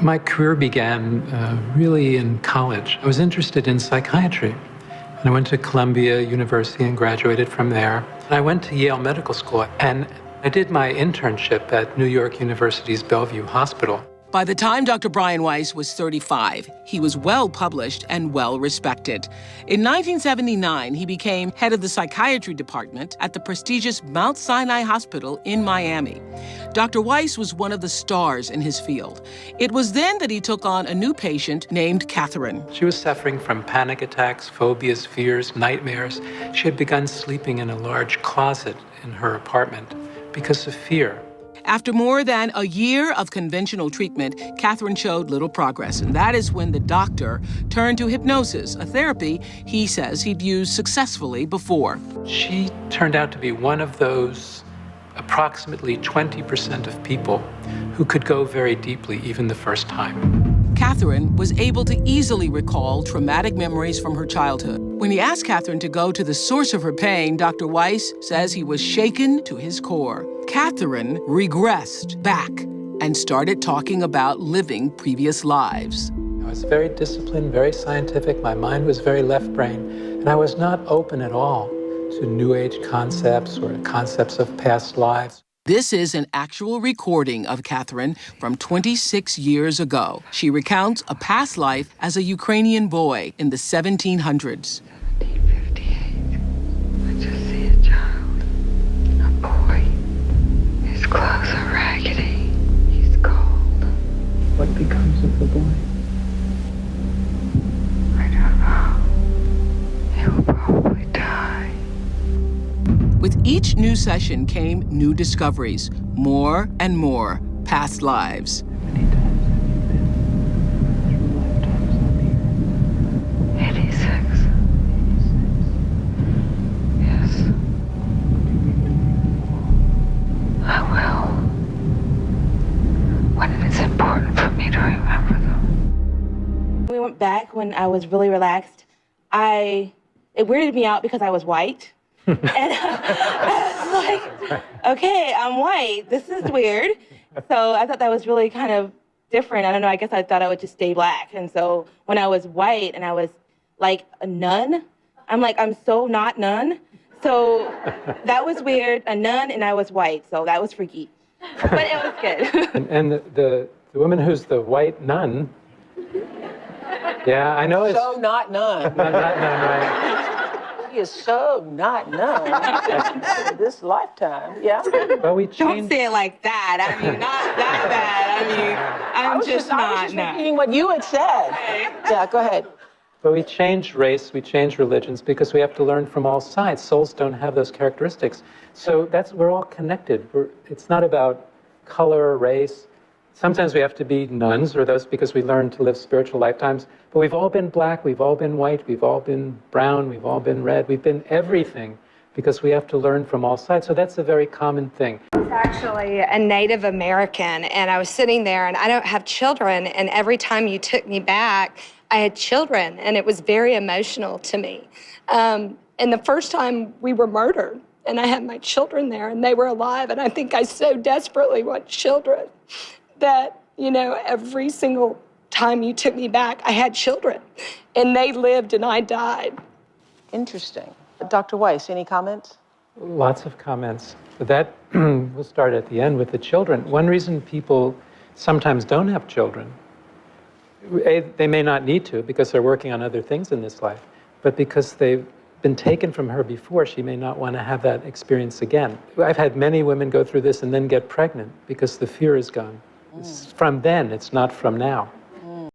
My career began really in college. I was interested in psychiatry. And I went to Columbia University and graduated from there. And I went to Yale Medical School, and I did my internship at New York University's Bellevue Hospital. By the time Dr. Brian Weiss was 35, he was well published and well respected. In 1979, he became head of the psychiatry department at the prestigious Mount Sinai Hospital in Miami. Dr. Weiss was one of the stars in his field. It was then that he took on a new patient named Catherine. She was suffering from panic attacks, phobias, fears, nightmares. She had begun sleeping in a large closet in her apartment because of fear. After more than a year of conventional treatment, Catherine showed little progress, and that is when the doctor turned to hypnosis, a therapy he says he'd used successfully before. She turned out to be one of those approximately 20% of people who could go very deeply even the first time. Catherine was able to easily recall traumatic memories from her childhood. When he asked Catherine to go to the source of her pain, Dr. Weiss says he was shaken to his core. Catherine regressed back and started talking about living previous lives. I was very disciplined, very scientific. My mind was very left brain, and I was not open at all to New Age concepts or concepts of past lives. This is an actual recording of Catherine from 26 years ago. She recounts a past life as a Ukrainian boy in the 1700s. 1758. I just see a child, a boy. His clothes are raggedy. He's cold. What becomes of the boy? I don't know. He will probably die. With each new session came new discoveries, more and more past lives. How many times have you been through lifetimes on the earth? 86. Yes. I will. When it is important for me to remember them. We went back when I was really relaxed. It weirded me out because I was white. And I was like, okay, I'm white. This is weird. So I thought that was really kind of different. I don't know. I guess I thought I would just stay black. And so when I was white and I was like a nun, I'm like, I'm so not nun. So that was weird. A nun and I was white. So that was freaky. But it was good. And the woman who's the white nun, yeah, I know it's... So not none. Not nun, right? He is so not none. This lifetime, yeah. Well, we Don't changed... say it like that. I mean, not that bad. I mean, I'm just not nun. repeating what you had said. Okay. Yeah, go ahead. But we change race, we change religions because we have to learn from all sides. Souls don't have those characteristics. So we're all connected. It's not about color, race. Sometimes we have to be nuns or those because we learn to live spiritual lifetimes. But we've all been black, we've all been white, we've all been brown, we've all been red. We've been everything because we have to learn from all sides. So that's a very common thing. I was actually a Native American, and I was sitting there, and I don't have children, and every time you took me back, I had children, and it was very emotional to me. And the first time we were murdered, and I had my children there, and they were alive, and I think I so desperately want children that, you know, every single time you took me back, I had children, and they lived and I died. Interesting. Dr. Weiss, any comments? Lots of comments. But that we'll start at the end with the children. One reason people sometimes don't have children, they may not need to because they're working on other things in this life, but because they've been taken from her before, she may not want to have that experience again. I've had many women go through this and then get pregnant because the fear is gone. It's from then, it's not from now.